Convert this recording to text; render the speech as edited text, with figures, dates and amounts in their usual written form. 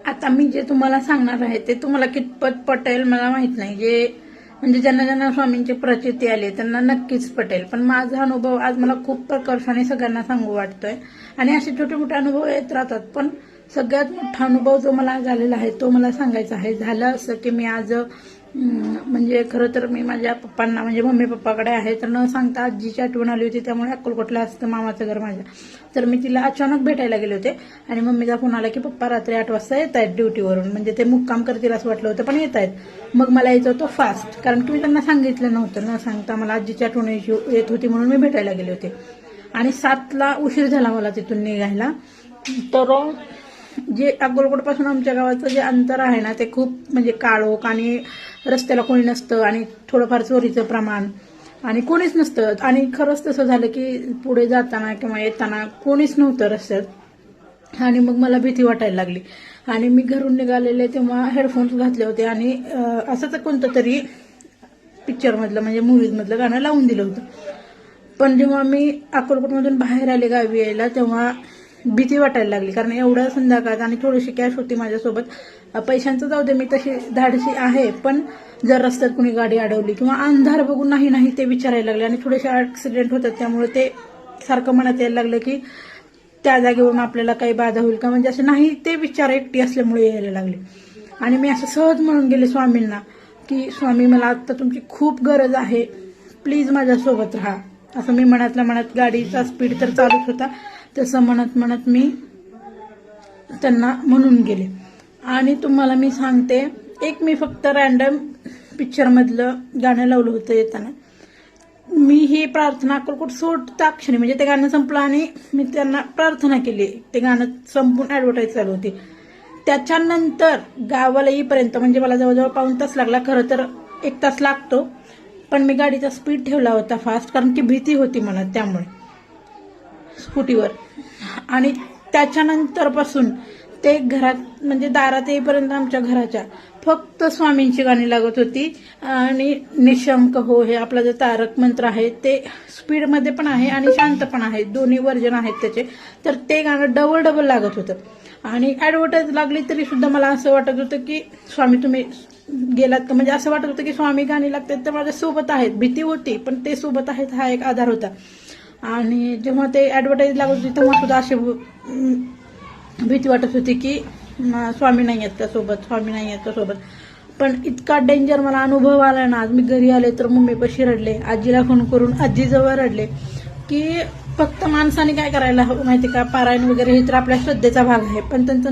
आता मी जे तुम्हाला सांगणार आहे ते तुम्हाला कितपत पटेल मला माहित नाही. म्हणजे ज्यांना ज्यांना स्वामींची प्रचिती आली त्यांना नक्कीच पटेल. पण माझा अनुभव आज मला खूप प्रकर्षाने सगळ्यांना सांगू वाटतोय. आणि असे छोटे मोठे अनुभव येत राहतात, पण सगळ्यात मोठा अनुभव जो मला झालेला आहे तो मला सांगायचा आहे. झालं असं की मी आज म्हणजे खरं तर मी माझ्या पप्पांना म्हणजे मम्मी पप्पाकडे आहे, तर न सांगता आजीची आठवण आली होती. त्यामुळे अक्कलकोटला असतं मामाचं घर माझ्या, तर मी तिला अचानक भेटायला गेले होते. आणि मम्मीचा फोन आला की पप्पा रात्री 8 वाजता येत आहेत ड्युटीवरून, म्हणजे ते मुक्काम करतील असं वाटलं होतं, पण येत आहेत. मग मला यायचं होतं फास्ट, कारण की मी त्यांना सांगितलं नव्हतं. न सांगता मला आजीची आठवण येत होती म्हणून मी भेटायला गेले होते. आणि 7ला उशीर झाला मला तिथून निघायला. तर जे अक्कलकोटपासून आमच्या गावाचं जे अंतर आहे ना ते खूप म्हणजे काळोख, आणि रस्त्याला कोणी नसतं, आणि थोडंफार चोरीचं प्रमाण, आणि कोणीच नसतं. आणि खरंच तसं झालं की पुढे जाताना किंवा येताना कोणीच नव्हतं रस्त्यात. आणि मग मला भीती वाटायला लागली. आणि मी घरून निघालेले तेव्हा हेडफोन्स घातले होते, आणि असंच कोणतं तरी पिक्चरमधलं म्हणजे मूवीजमधलं गाणं लावून दिलं होतं. पण जेव्हा मी अक्कलकोटमधून बाहेर आले गावी यायला तेव्हा भीती वाटायला लागली, कारण एवढं संध्याकाळात आणि थोडीशी कॅश होती माझ्यासोबत. पैशांचं जाऊ दे, मी तशी धाडशी आहे, पण जर रस्त्यात कुणी गाडी अडवली किंवा अंधार बघून नाही ते विचारायला लागले. आणि थोडेसे ऍक्सिडेंट होतात, त्यामुळे ते सारखं मनात यायला लागलं की त्या जागेवरून आपल्याला काही बाधा होईल का, म्हणजे असं नाही ते विचार एकटी असल्यामुळे यायला लागले. आणि मी असं सहज म्हणून गेले स्वामींना की स्वामी, मला आता तुमची खूप गरज आहे, प्लीज माझ्यासोबत राहा. असं मी मनातल्या मनात, गाडीचा स्पीड तर चालूच होता, तसं म्हणत म्हणत मी त्यांना म्हणून गेले. आणि तुम्हाला मी सांगते, मी फक्त रॅन्डम पिक्चरमधलं गाणं लावलं होतं येताना. मी ही प्रार्थना अक्कलकोट सोडता क्षणी म्हणजे ते गाणं संपलं आणि मी त्यांना प्रार्थना केली. ते गाणं संपून ऍडव्हर्टाईज चालू होती. त्याच्यानंतर गावाला येईपर्यंत म्हणजे मला जवळजवळ पाऊण तास लागला. खरं तर 1 तास लागतो, पण मी गाडीचा स्पीड ठेवला होता फास्ट, कारण की भीती होती मला त्यामुळे स्कूटीवर. आणि त्याच्यानंतरपासून ते घरात म्हणजे दारात येईपर्यंत आमच्या घराच्या फक्त स्वामींची गाणी लागत होती. आणि निशंक हो हे आपला जो तारक मंत्र आहे ते स्पीडमध्ये पण आहे आणि शांत पण आहे, दोन्ही वर्जन आहेत त्याचे. तर ते गाणं डबल लागत होतं. आणि ऍडव्हर्टाईज लागली तरी सुद्धा मला असं वाटत होतं की स्वामी तुम्ही गेलात का, म्हणजे असं वाटत होतं की स्वामी गाणी लागतात तर माझ्या सोबत आहेत. भीती होती, पण ते सोबत आहेत हा एक आधार होता. आणि जेव्हा ते ऍडव्हर्टाईज लागत होती तेव्हा सुद्धा अशी भीती वाटत होती की स्वामी नाही आहेत का सोबत, स्वामी नाही आहेत का सोबत. पण इतका डेंजर मला अनुभव आला ना, आज मी घरी आले तर मम्मीपाशी रडले, आजीला फोन करून आजीजवळ रडले. की फक्त माणसाने काय करायला हवं माहिती का, पारायण वगैरे हे तर आपल्या श्रद्धेचा भाग आहे, पण त्यांचं